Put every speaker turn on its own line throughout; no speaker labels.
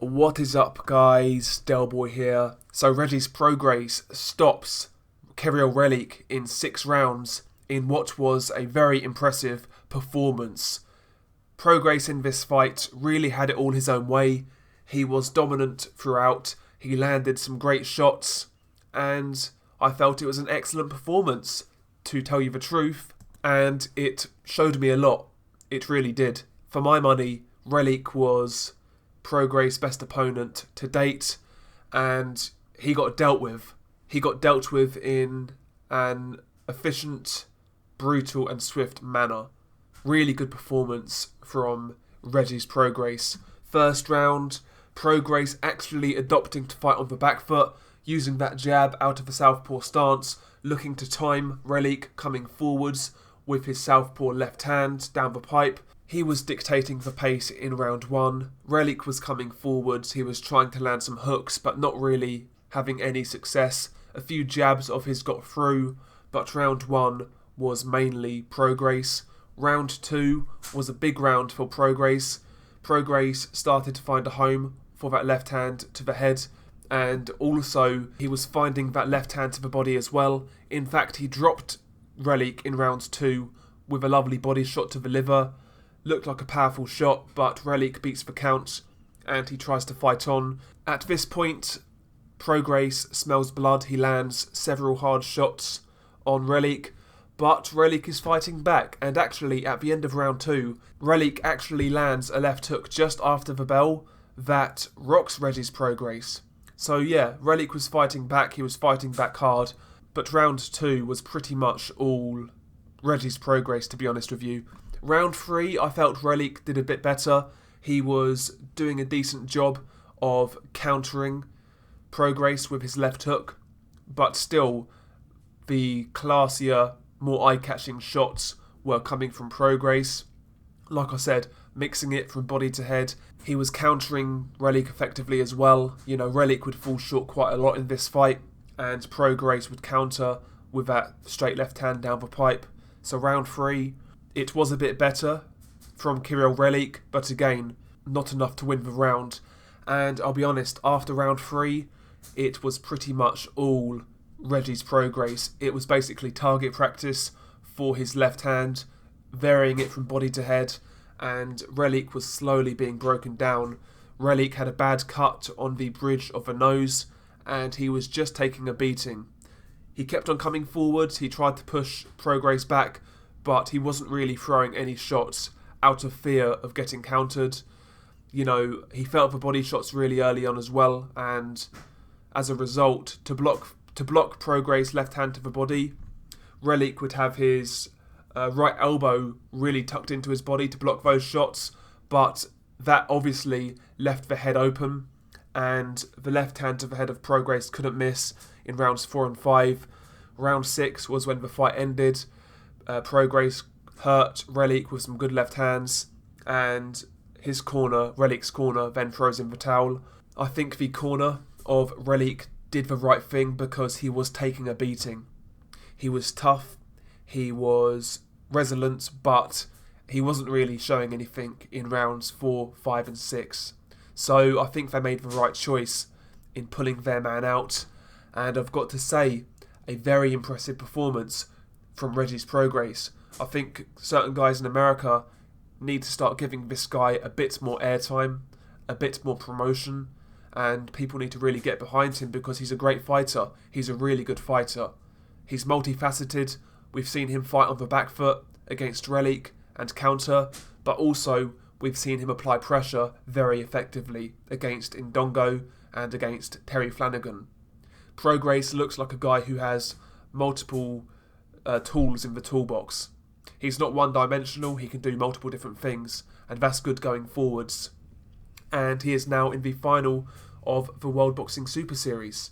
What is up, guys? Delboy here. So Regis Prograis stops Kiryl Relikh in 6 rounds in what was a very impressive performance. Prograis in this fight really had it all his own way. He was dominant throughout. He landed some great shots, and I felt it was an excellent performance, to tell you the truth, and it showed me a lot. It really did. For my money, Relikh was Prograis' best opponent to date, and he got dealt with. He got dealt with in an efficient, brutal and swift manner. Really good performance from Regis Prograis. First round, Prograis actually adopting to fight on the back foot, using that jab out of the southpaw stance, looking to time Relikh coming forwards with his southpaw left hand down the pipe. He was dictating the pace in round 1. Relikh was coming forwards. He was trying to land some hooks, but not really having any success. A few jabs of his got through, but round 1 was mainly Prograis. Round 2 was a big round for Prograis. Prograis started to find a home for that left hand to the head, and also he was finding that left hand to the body as well. In fact, he dropped Relikh in round 2 with a lovely body shot to the liver. Looked like a powerful shot, but Relikh beats the count and he tries to fight on. At this point, Prograis smells blood. He lands several hard shots on Relikh, but Relikh is fighting back, and actually at the end of round 2, Relikh actually lands a left hook just after the bell that rocks Regis Prograis. So yeah, Relikh was fighting back. He was fighting back hard, but round 2 was pretty much all Regis Prograis, to be honest with you. Round 3, I felt Relikh did a bit better. He was doing a decent job of countering Prograis with his left hook, but still, the classier, more eye-catching shots were coming from Prograis. Like I said, mixing it from body to head. He was countering Relikh effectively as well. You know, Relikh would fall short quite a lot in this fight, and Prograis would counter with that straight left hand down the pipe. So round 3, it was a bit better from Kiryl Relikh, but again, not enough to win the round. And I'll be honest, after round 3, it was pretty much all Regis Prograis. It was basically target practice for his left hand, varying it from body to head, and Relikh was slowly being broken down. Relikh had a bad cut on the bridge of the nose, and he was just taking a beating. He kept on coming forwards. He tried to push Prograis back, but he wasn't really throwing any shots out of fear of getting countered. You know, he felt the body shots really early on as well, and as a result, to block Prograis' left hand to the body, Relikh would have his right elbow really tucked into his body to block those shots, but that obviously left the head open, and the left hand to the head of Prograis couldn't miss in rounds 4 and 5. Round 6 was when the fight ended. Prograis hurt Relikh with some good left hands, and his corner, Relikh's corner, then throws in the towel. I think the corner of Relikh did the right thing because he was taking a beating. He was tough, he was resilient, but he wasn't really showing anything in rounds 4, 5 and 6. So I think they made the right choice in pulling their man out, and I've got to say, a very impressive performance from Regis Prograis. I think certain guys in America need to start giving this guy a bit more airtime, a bit more promotion, and people need to really get behind him because he's a great fighter. He's a really good fighter. He's multifaceted. We've seen him fight on the back foot against Relikh and counter, but also we've seen him apply pressure very effectively against Indongo and against Terry Flanagan. Prograis looks like a guy who has multiple tools in the toolbox. He's not one-dimensional, he can do multiple different things, and that's good going forwards. And he is now in the final of the World Boxing Super Series,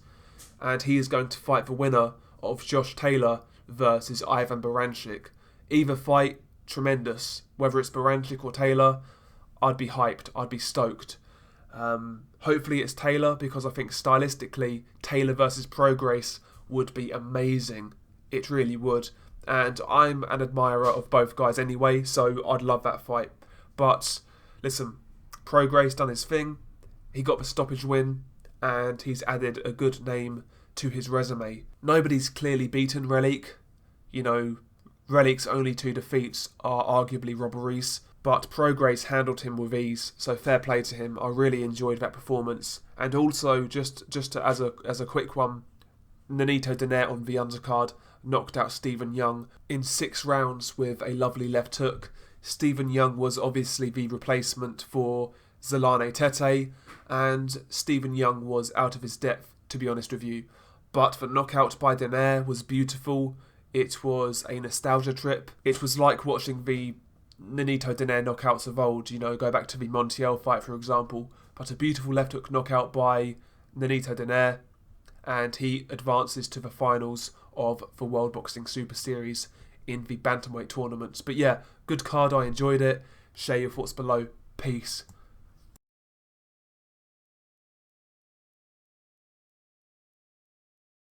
and he is going to fight the winner of Josh Taylor versus Ivan Barancyk. Either fight, tremendous. Whether it's Barancyk or Taylor, I'd be hyped, I'd be stoked. Hopefully it's Taylor, because I think stylistically, Taylor versus Prograis would be amazing. It really would. And I'm an admirer of both guys anyway, so I'd love that fight. But listen, Prograis done his thing. He got the stoppage win, and he's added a good name to his resume. Nobody's clearly beaten Relikh. You know, Relikh's only 2 defeats are arguably robberies, but Prograis handled him with ease, so fair play to him. I really enjoyed that performance. And also, as a quick one, Nonito Donaire on the undercard knocked out Stephen Young in 6 rounds with a lovely left hook. Stephen Young was obviously the replacement for Zolane Tete, and Stephen Young was out of his depth, to be honest with you. But the knockout by Donaire was beautiful. It was a nostalgia trip. It was like watching the Nonito Donaire knockouts of old, you know, go back to the Montiel fight, for example. But a beautiful left hook knockout by Nonito Donaire, and he advances to the finals of the World Boxing Super Series in the bantamweight tournaments. But yeah, good card, I enjoyed it. Share your thoughts below. Peace.